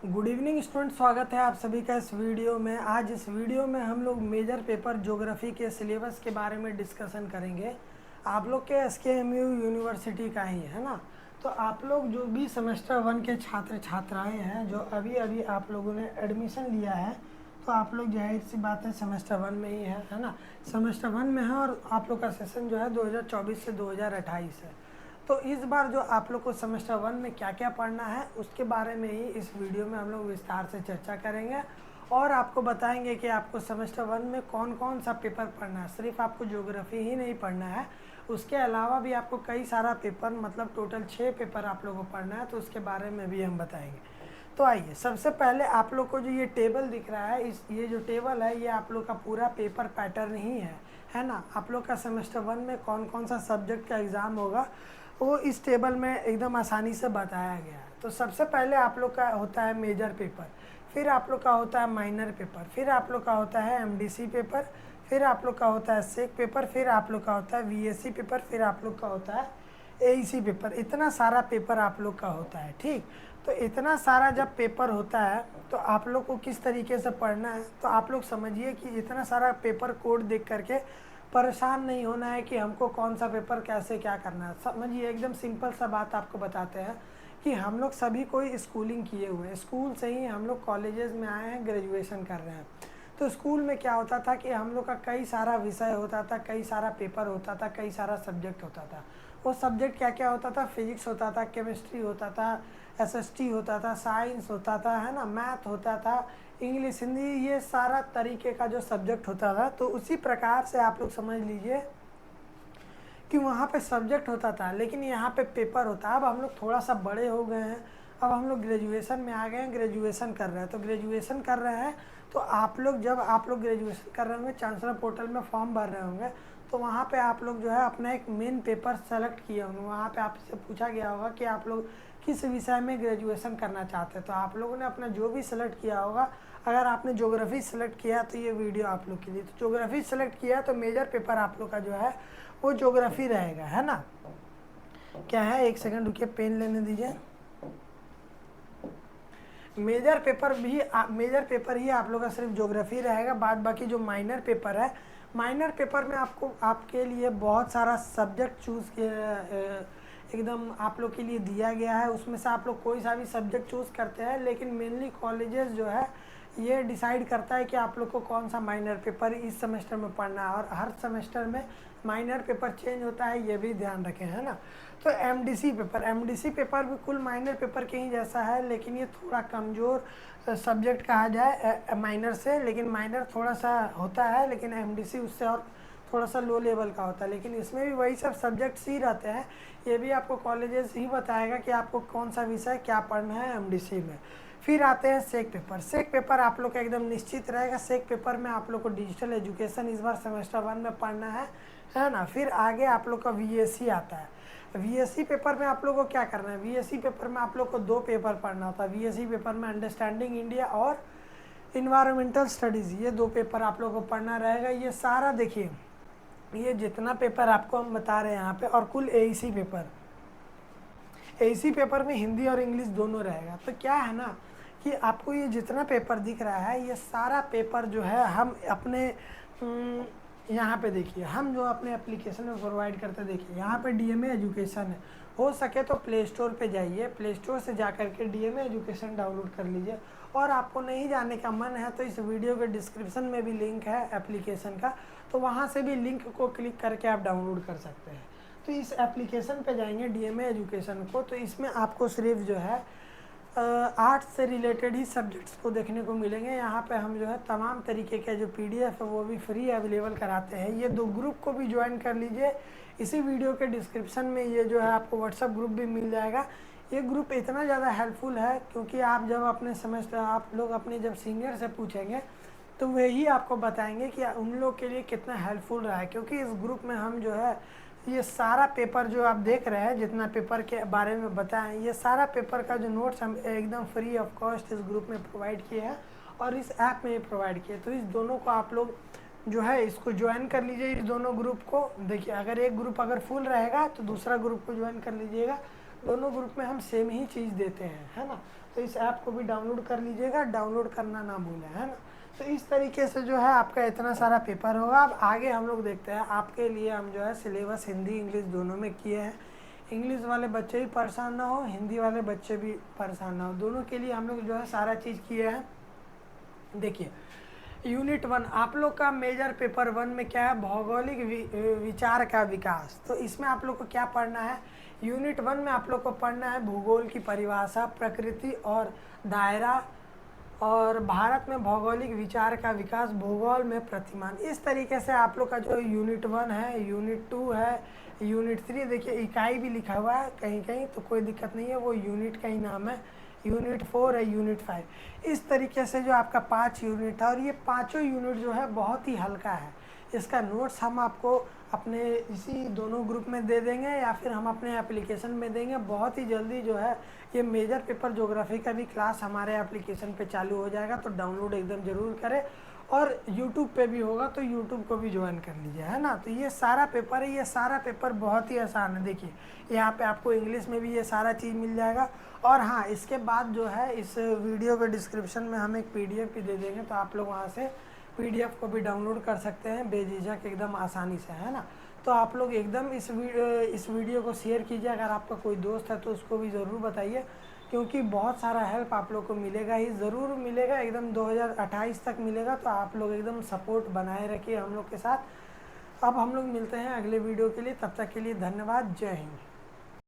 Good evening student, स्वागत है आप सभी का इस वीडियो में। आज इस वीडियो में हम लोग मेजर पेपर ज्योग्राफी के सिलेबस के बारे में डिस्कशन करेंगे। आप लोग के SKMU यूनिवर्सिटी का ही है ना। तो आप लोग जो भी सेमेस्टर 1 के छात्र छात्राएं हैं जो अभी अभी आप लोगों ने एडमिशन लिया है, तो आप लोग जाहिर सी बात है सेमेस्टर 1 में ही है ना। सेमेस्टर 1 में है और आप लोग का सेशन जो है 2024 से 2028 है। तो इस बार जो आप लोग को सेमेस्टर 1 में क्या क्या पढ़ना है उसके बारे में ही इस वीडियो में हम लोग विस्तार से चर्चा करेंगे और आपको बताएंगे कि आपको सेमेस्टर 1 में कौन कौन सा पेपर पढ़ना है। सिर्फ आपको ज्योग्राफी ही नहीं पढ़ना है, उसके अलावा भी आपको कई सारा पेपर, मतलब टोटल 6 पेपर आप लोगों को पढ़ना है, तो उसके बारे में भी हम बताएंगे। तो आइए, सबसे पहले आप लोग को जो ये टेबल दिख रहा है, ये जो टेबल है ये आप लोग का पूरा पेपर पैटर्न ही है ना। आप लोग का सेमेस्टर 1 में कौन कौन सा सब्जेक्ट का एग्ज़ाम होगा वो इस टेबल में एकदम आसानी से बताया गया है। तो सबसे पहले आप लोग का होता है मेजर पेपर, फिर आप लोग का होता है माइनर पेपर, फिर आप लोग का होता है MDC पेपर, फिर आप लोग का होता है सेक पेपर, फिर आप लोग का होता है VSC पेपर, फिर आप लोग का होता है AEC पेपर। इतना सारा पेपर आप लोग का होता है, ठीक। तो इतना सारा जब पेपर होता है तो आप लोग को किस तरीके से पढ़ना है, तो आप लोग समझिए कि इतना सारा पेपर कोड देख करके परेशान नहीं होना है कि हमको कौन सा पेपर कैसे क्या करना है। समझिए, एकदम सिंपल सा बात आपको बताते हैं कि हम लोग सभी कोई स्कूलिंग किए हुए हैं, स्कूल से ही हम लोग कॉलेजेस में आए हैं, ग्रेजुएशन कर रहे हैं। तो स्कूल में क्या होता था कि हम लोग का कई सारा विषय होता था, कई सारा पेपर होता था, कई सारा सब्जेक्ट होता था। वो सब्जेक्ट क्या क्या होता था? फिजिक्स होता था, केमिस्ट्री होता था, SST होता था, साइंस होता था, है ना, मैथ होता था, इंग्लिश, हिंदी, ये सारा तरीके का जो सब्जेक्ट होता था। तो उसी प्रकार से आप लोग समझ लीजिए कि वहाँ पे सब्जेक्ट होता था, लेकिन यहाँ पे पेपर होता है। अब हम लोग थोड़ा सा बड़े हो गए हैं, अब हम लोग ग्रेजुएशन में आ गए हैं, ग्रेजुएशन कर रहे हैं। तो ग्रेजुएशन कर रहे हैं तो आप लोग, जब आप लोग ग्रेजुएशन कर रहे होंगे, चांसलर पोर्टल में फॉर्म भर रहे होंगे, तो वहाँ पे आप लोग जो है अपना एक मेन पेपर सेलेक्ट किए होंगे। वहाँ पे आपसे पूछा गया होगा कि आप लोग किस विषय में ग्रेजुएशन करना चाहते हैं। तो आप लोगों ने अपना जो भी सिलेक्ट किया होगा, अगर आपने ज्योग्राफी सेलेक्ट किया तो ये वीडियो आप लोग के लिए। तो ज्योग्राफी सेलेक्ट किया तो मेजर पेपर आप लोग का जो है वो ज्योग्राफी रहेगा, है ना। क्या है, एक सेकंड रुकिए, पेन लेने दीजिए। मेजर पेपर ही आप लोग का सिर्फ ज्योग्राफी रहेगा। बाद बाकी जो माइनर पेपर है, माइनर पेपर में आपको, आपके लिए बहुत सारा सब्जेक्ट चूज़ एकदम आप लोग के लिए दिया गया है। उसमें से आप लोग कोई सा भी सब्जेक्ट चूज़ करते हैं, लेकिन मेनली कॉलेजेस जो है ये डिसाइड करता है कि आप लोग को कौन सा माइनर पेपर इस सेमेस्टर में पढ़ना है। और हर सेमेस्टर में माइनर पेपर चेंज होता है, ये भी ध्यान रखें, है ना। तो MDC पेपर भी कुल माइनर पेपर के ही जैसा है, लेकिन ये थोड़ा कमज़ोर सब्जेक्ट कहा जाए माइनर से। लेकिन माइनर थोड़ा सा होता है, लेकिन MDC उससे और थोड़ा सा लो लेवल का होता है। लेकिन इसमें भी वही सब सब्जेक्ट्स ही रहते हैं। ये भी आपको कॉलेजेस ही बताएगा कि आपको कौन सा विषय क्या पढ़ना है MDC में। फिर आते हैं सेक पेपर आप लोग का एकदम निश्चित रहेगा। सेक पेपर में आप लोग को डिजिटल एजुकेशन इस बार सेमेस्टर 1 में पढ़ना है ना। फिर आगे आप लोग का VSC आता है। VSC पेपर में आप लोग को क्या करना है? VSC पेपर में आप लोग को 2 पेपर पढ़ना होता है। VSC पेपर में अंडरस्टैंडिंग इंडिया और इन्वायरमेंटल स्टडीज़, ये 2 पेपर आप लोग को पढ़ना रहेगा। ये सारा देखिए, ये जितना पेपर आपको हम बता रहे हैं यहाँ पे, और कुल AEC पेपर में हिंदी और इंग्लिश दोनों रहेगा। तो क्या है ना कि आपको ये जितना पेपर दिख रहा है, ये सारा पेपर जो है हम अपने यहाँ पे देखिए, हम जो अपने एप्लीकेशन में प्रोवाइड करते हैं, देखिए यहाँ पे DMA एजुकेशन है। हो सके तो प्ले स्टोर पर जाइए, प्ले स्टोर से जा कर के DMA एजुकेशन डाउनलोड कर लीजिए। और आपको नहीं जाने का मन है तो इस वीडियो के डिस्क्रिप्शन में भी लिंक है एप्लीकेशन का, तो वहाँ से भी लिंक को क्लिक करके आप डाउनलोड कर सकते हैं। तो इस एप्लीकेशन पे जाएंगे DMA एजुकेशन को, तो इसमें आपको सिर्फ जो है आर्ट्स से रिलेटेड ही सब्जेक्ट्स को देखने को मिलेंगे। यहाँ पे हम जो है तमाम तरीके के जो PDF है वो भी फ्री अवेलेबल कराते हैं। ये 2 ग्रुप को भी ज्वाइन कर लीजिए। इसी वीडियो के डिस्क्रिप्शन में ये जो है आपको WhatsApp ग्रुप भी मिल जाएगा। ये ग्रुप इतना ज़्यादा हेल्पफुल है क्योंकि आप जब अपने सेमेस्टर, आप लोग अपने जब सीनियर से पूछेंगे तो वही आपको बताएंगे कि उन लोग के लिए कितना हेल्पफुल रहा है। क्योंकि इस ग्रुप में हम जो है ये सारा पेपर जो आप देख रहे हैं, जितना पेपर के बारे में बताएं, ये सारा पेपर का जो नोट्स हम एकदम फ्री ऑफ कॉस्ट इस ग्रुप में प्रोवाइड किए हैं और इस ऐप में प्रोवाइड किए। तो इस दोनों को आप लोग जो है इसको ज्वाइन कर लीजिए, इस दोनों ग्रुप को। देखिए, अगर एक ग्रुप अगर फुल रहेगा तो दूसरा ग्रुप को ज्वाइन कर लीजिएगा। दोनों ग्रुप में हम सेम ही चीज़ देते हैं, है ना। तो इस ऐप को भी डाउनलोड कर लीजिएगा, डाउनलोड करना ना भूलें, है ना। तो इस तरीके से जो है आपका इतना सारा पेपर होगा। अब आगे हम लोग देखते हैं, आपके लिए हम जो है सिलेबस हिंदी इंग्लिश दोनों में किए हैं। इंग्लिश वाले बच्चे भी परेशान ना हो, हिंदी वाले बच्चे भी परेशान ना हो, दोनों के लिए हम लोग जो है सारा चीज़ किए हैं। देखिए, यूनिट 1 आप लोग का मेजर पेपर 1 में क्या है, भौगोलिक विचार का विकास। तो इसमें आप लोग को क्या पढ़ना है, यूनिट 1 में आप लोग को पढ़ना है भूगोल की परिभाषा, प्रकृति और दायरा, और भारत में भौगोलिक विचार का विकास, भूगोल में प्रतिमान। इस तरीके से आप लोग का जो यूनिट 1 है, यूनिट 2 है, यूनिट 3, देखिए इकाई भी लिखा हुआ है कहीं कहीं, तो कोई दिक्कत नहीं है, वो यूनिट का ही नाम है। यूनिट 4 है, यूनिट 5। इस तरीके से जो आपका 5 यूनिट है, और ये पाँचों यूनिट जो है बहुत ही हल्का है। इसका नोट्स हम आपको अपने इसी दोनों ग्रुप में दे देंगे, या फिर हम अपने एप्लीकेशन में देंगे। बहुत ही जल्दी जो है ये मेजर पेपर ज्योग्राफी का भी क्लास हमारे एप्लीकेशन पे चालू हो जाएगा, तो डाउनलोड एकदम ज़रूर करें। और यूट्यूब पे भी होगा, तो यूट्यूब को भी ज्वाइन कर लीजिए, है ना। तो ये सारा पेपर है, ये सारा पेपर बहुत ही आसान है। देखिए यहाँ पे आपको इंग्लिश में भी ये सारा चीज़ मिल जाएगा। और हाँ, इसके बाद जो है इस वीडियो के डिस्क्रिप्शन में हम एक PDF भी दे देंगे, तो आप लोग वहाँ से PDF को भी डाउनलोड कर सकते हैं बेझिझक एकदम आसानी से, है ना। तो आप लोग एकदम इस वीडियो को शेयर कीजिए, अगर आपका कोई दोस्त है तो उसको भी ज़रूर बताइए, क्योंकि बहुत सारा हेल्प आप लोग को मिलेगा ही, ज़रूर मिलेगा, एकदम 2028 तक मिलेगा। तो आप लोग एकदम सपोर्ट बनाए रखिए हम लोग के साथ। अब हम लोग मिलते हैं अगले वीडियो के लिए, तब तक के लिए धन्यवाद, जय हिंद।